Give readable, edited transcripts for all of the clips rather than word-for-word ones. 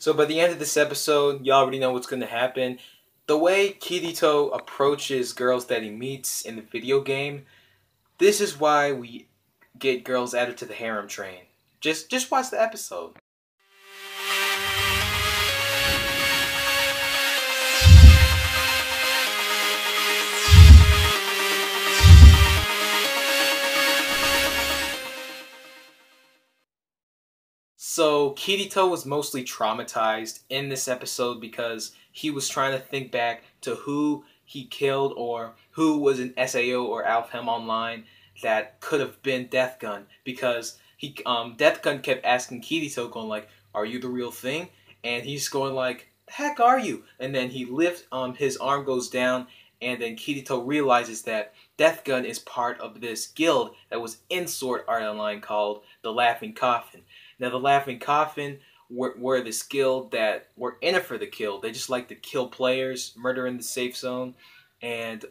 So by the end of this episode, you already know what's going to happen. The way Kirito approaches girls that he meets in the video game, this is why we get girls added to the harem train. Just watch the episode. So Kirito was mostly traumatized in this episode because he was trying to think back to who he killed or who was an SAO or Alfhem online that could have been Death Gun, because Death Gun kept asking Kirito, going like, "Are you the real thing?" And he's going like, "The heck are you?" And then he lifts his arm goes down, and then Kirito realizes that Death Gun is part of this guild that was in Sword Art Online called the Laughing Coffin. Now, the Laughing Coffin were this guild that were in it for the kill. They just like to kill players, murder in the safe zone, and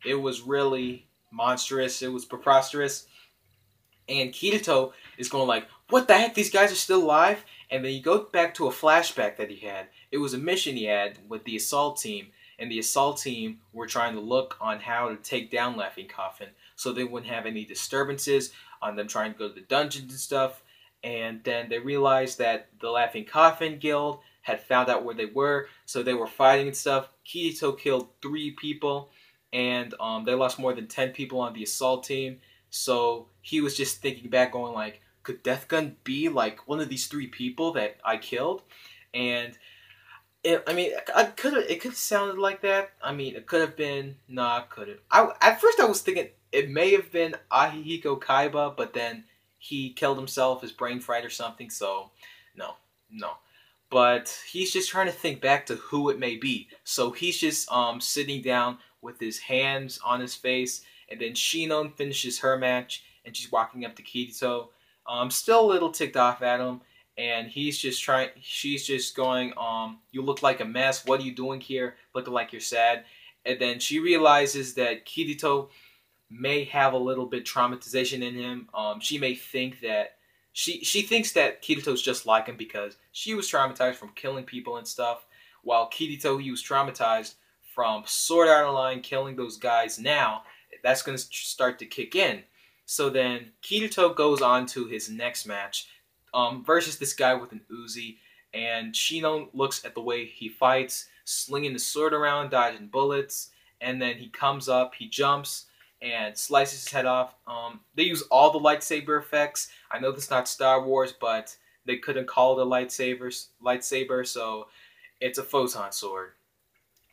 it was really monstrous. It was preposterous. And Kirito is going like, "What the heck? These guys are still alive?" And then you go back to a flashback that he had. It was a mission he had with the assault team, and the assault team were trying to look on how to take down Laughing Coffin so they wouldn't have any disturbances on them trying to go to the dungeons and stuff. And then they realized that the Laughing Coffin Guild had found out where they were, so they were fighting and stuff. Kirito killed 3 people, and they lost more than 10 people on the assault team. So he was just thinking back, going like, could Death Gun be like one of these 3 people that I killed? And it could have sounded like that. I mean, it could have been. No, it couldn't. At first I was thinking it may have been Ahihiko Kaiba, but then he killed himself, his brain fried or something, so no. But he's just trying to think back to who it may be. So he's just sitting down with his hands on his face, and then Sinon finishes her match, and she's walking up to Kirito, still a little ticked off at him, and she's just going, "You look like a mess, what are you doing here, looking like you're sad?" And then she realizes that Kirito may have a little bit traumatization in him. She may think that she thinks that Kirito's just like him because she was traumatized from killing people and stuff, while Kirito, he was traumatized from Sword Art Online killing those guys. Now that's going to start to kick in. So then Kirito goes on to his next match versus this guy with an Uzi, and Sinon looks at the way he fights, slinging the sword around, dodging bullets, and then he comes up, he jumps, and slices his head off. They use all the lightsaber effects. I know this is not Star Wars, but they couldn't call it a lightsaber, so it's a photon sword.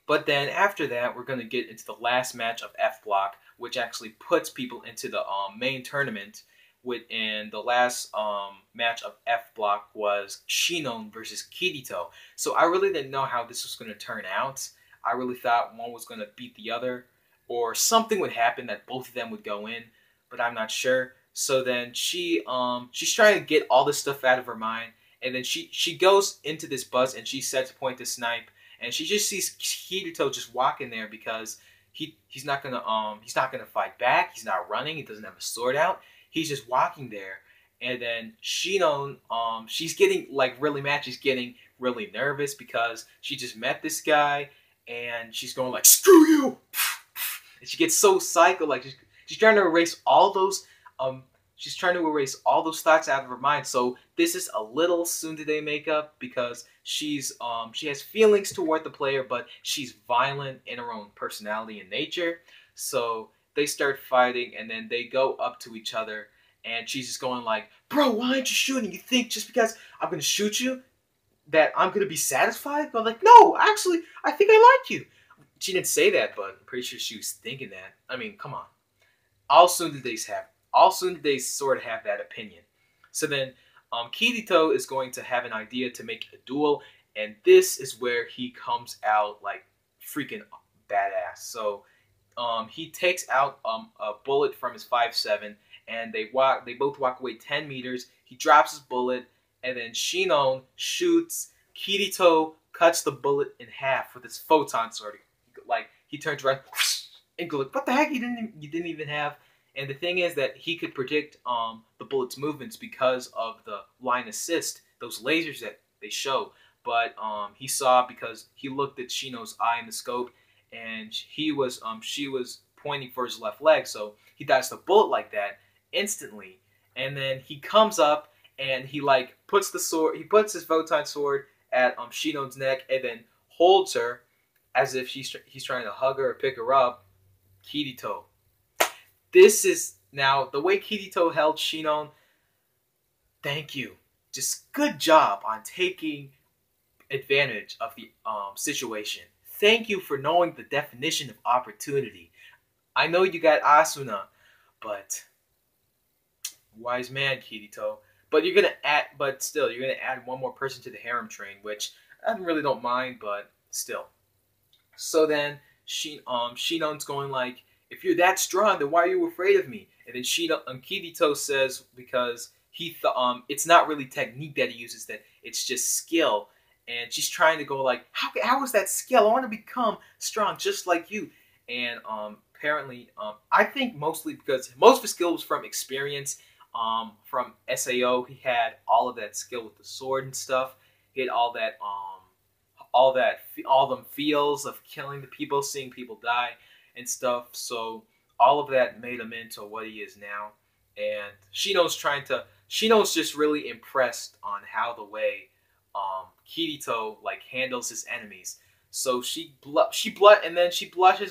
But then after that, we're going to get into the last match of F Block, which actually puts people into the main tournament. And the last match of F Block was Sinon versus Kirito. So I really didn't know how this was going to turn out. I really thought one was going to beat the other, or something would happen that both of them would go in, but I'm not sure. So then she's trying to get all this stuff out of her mind, and then she goes into this bus and she sets a point to snipe, and she just sees Kirito just walking there because he's not gonna fight back. He's not running. He doesn't have a sword out. He's just walking there, and then Sinon she's getting like really mad. She's getting really nervous because she just met this guy, and she's going like, "Screw you!" And she gets so psycho, like she's trying to erase all those thoughts out of her mind. So this is a little tsundere makeup because she has feelings toward the player, but she's violent in her own personality and nature. So they start fighting, and then they go up to each other, and she's just going like, "Bro, why aren't you shooting? You think just because I'm gonna shoot you that I'm gonna be satisfied?" But like, no, actually, I think I like you. She didn't say that, but I'm pretty sure she was thinking that. I mean, come on. All tsunderes sort of have that opinion. So then, Kirito is going to have an idea to make a duel, and this is where he comes out like freaking badass. So, he takes out a bullet from his 5.7, and they both walk away 10 meters. He drops his bullet, and then Sinon shoots. Kirito cuts the bullet in half with his photon sword. Like, he turns around and goes like, "What the heck? You didn't even have." And the thing is that he could predict the bullet's movements because of the line assist, those lasers that they show. but he saw because he looked at Shino's eye in the scope, and she was pointing for his left leg, so he dodged the bullet like that instantly. And then he comes up and he like puts the sword, he puts his Votan sword at Shino's neck and then holds her as if he's trying to hug her or pick her up. Kirito. This is now the way Kirito held Sinon. Thank you. Just good job on taking advantage of the situation. Thank you for knowing the definition of opportunity. I know you got Asuna, but wise man, Kirito. But you're gonna add, but still, you're gonna add one more person to the harem train, which I really don't mind, but still. So then, Shinon's going like, if you're that strong, then why are you afraid of me? And then Kirito says because it's not really technique that he uses, that it's just skill. And she's trying to go like, how is that skill? I want to become strong just like you. And apparently, I think mostly because most of his skill was from experience. From SAO, he had all of that skill with the sword and stuff. He had all them feels of killing the people, seeing people die and stuff. So all of that made him into what he is now. And Shino's just really impressed on how the way Kirito like handles his enemies. So she blushes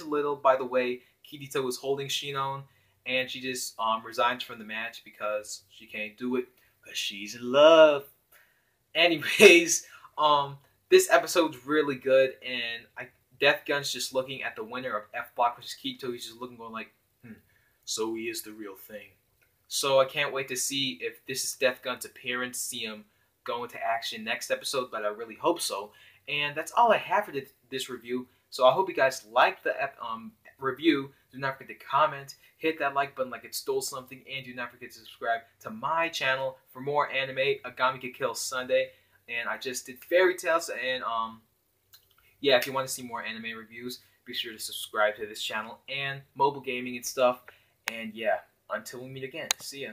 a little by the way Kirito was holding Sinon, and she just resigns from the match because she can't do it because she's in love. Anyways, this episode's really good, and Death Gun's just looking at the winner of F Block versus Kirito. He's just looking, going like, so he is the real thing. So I can't wait to see if this is Death Gun's appearance, see him go into action next episode, but I really hope so. And that's all I have for this review. So I hope you guys liked the review. Do not forget to comment, hit that like button like it stole something, and do not forget to subscribe to my channel for more anime. Agami Could Kill Sunday, and I just did Fairy Tales, and yeah, if you want to see more anime reviews, be sure to subscribe to this channel and mobile gaming and stuff. And yeah, until we meet again, see ya.